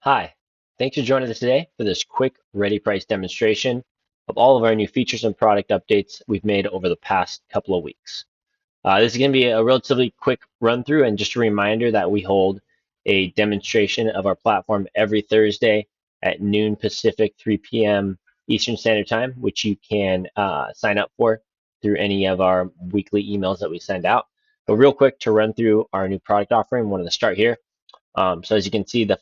Hi, thanks for joining us today for this quick ReadyPrice demonstration of all of our new features and product updates we've made over the past couple of weeks. This is going to be a relatively quick run through and just a reminder that we hold a demonstration of our platform every Thursday at noon Pacific, 3 p.m. Eastern Standard Time, which you can sign up for through any of our weekly emails that we send out. But real quick to run through our new product offering, wanted to start here. So as you can see, the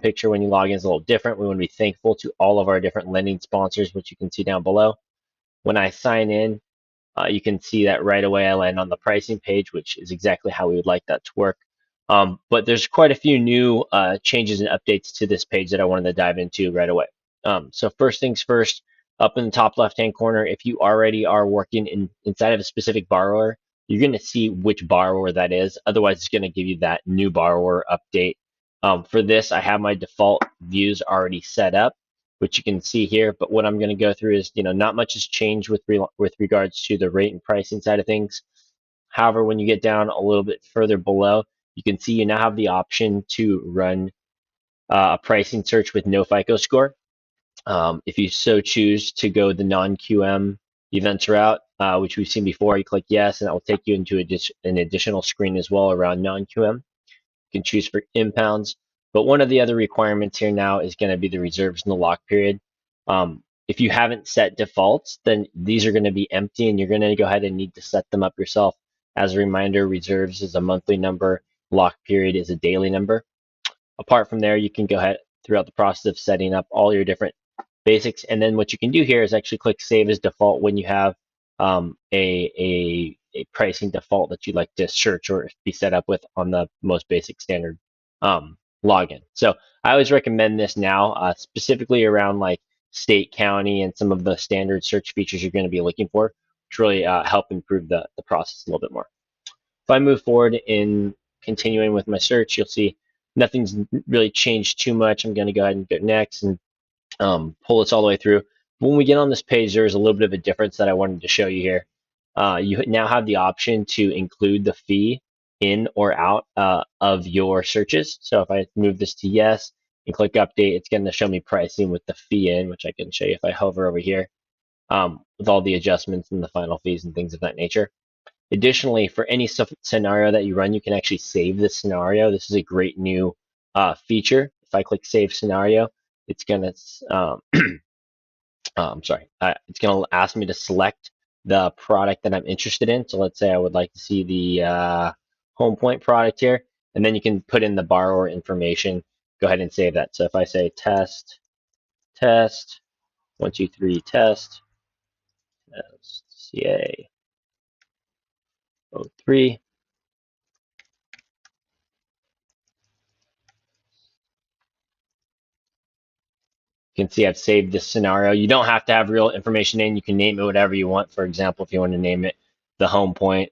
picture when you log in is a little different. We want to be thankful to all of our different lending sponsors, which you can see down below. When I sign in, you can see that right away I land on the pricing page, which is exactly how we would like that to work. But there's quite a few new changes and updates to this page that I wanted to dive into right away. So first things first, up in the top left-hand corner, if you already are working inside of a specific borrower, you're going to see which borrower that is. Otherwise, it's going to give you that new borrower update. For this, I have my default views already set up, which you can see here. But what I'm going to go through is, not much has changed with regards to the rate and pricing side of things. However, when you get down a little bit further below, you can see you now have the option to run a pricing search with no FICO score. If you so choose to go the non-QM events route, which we've seen before, you click yes, and that will take you into an additional screen as well around non-QM. You can choose for impounds. But one of the other requirements here now is going to be the reserves in the lock period. If you haven't set defaults, then these are going to be empty, and you're going to go ahead and need to set them up yourself. As a reminder, reserves is a monthly number, lock period is a daily number. Apart from there, you can go ahead throughout the process of setting up all your different basics. And then what you can do here is actually click Save as Default when you have a pricing default that you'd like to search or be set up with on the most basic standard login. So I always recommend this now, specifically around like state, county, and some of the standard search features you're going to be looking for, which really help improve the process a little bit more. If I move forward in continuing with my search, you'll see nothing's really changed too much. I'm going to go ahead and go next and pull this all the way through. When we get on this page, there's a little bit of a difference that I wanted to show you here. You now have the option to include the fee in or out of your searches. So if I move this to yes and click update, it's going to show me pricing with the fee in, which I can show you if I hover over here with all the adjustments and the final fees and things of that nature. Additionally, for any scenario that you run, you can actually save this scenario. This is a great new feature. If I click Save Scenario, it's going to, it's going to ask me to select the product that I'm interested in. So let's say I would like to see the Home Point product here, and then you can put in the borrower information. Go ahead and save that. So if I say test, 1, 2, 3, test, CA 03. You can see I've saved this scenario. You don't have to have real information in. You can name it whatever you want. For example, if you want to name it the Home Point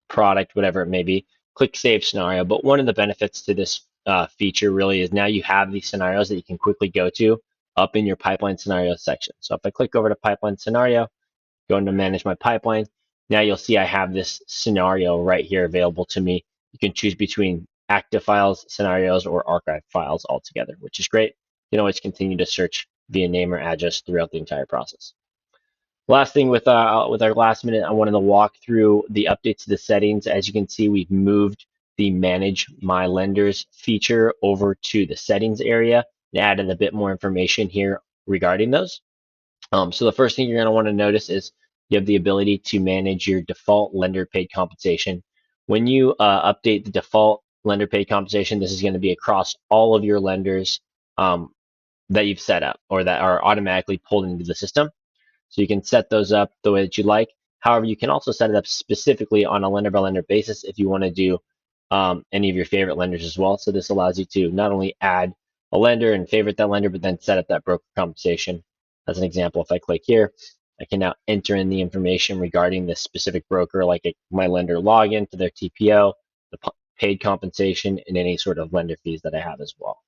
product, whatever it may be, click Save Scenario. But one of the benefits to this feature really is now you have these scenarios that you can quickly go to up in your pipeline scenario section. So if I click over to pipeline scenario, go into manage my pipeline, now you'll see I have this scenario right here available to me. You can choose between active files, scenarios, or archive files altogether, which is great. You can always continue to search via name or address throughout the entire process. Last thing with our last minute, I wanted to walk through the updates to the settings. As you can see, we've moved the Manage My Lenders feature over to the settings area and added a bit more information here regarding those. So the first thing you're going to want to notice is you have the ability to manage your default lender paid compensation. When you update the default lender paid compensation, this is going to be across all of your lenders that you've set up or that are automatically pulled into the system. So you can set those up the way that you like. However, you can also set it up specifically on a lender by lender basis if you want to do any of your favorite lenders as well. So this allows you to not only add a lender and favorite that lender, but then set up that broker compensation. As an example, if I click here, I can now enter in the information regarding this specific broker, like my lender login to their TPO, the paid compensation, and any sort of lender fees that I have as well.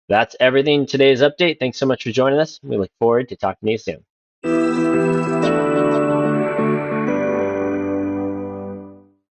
That's everything in today's update. Thanks so much for joining us. We look forward to talking to you soon.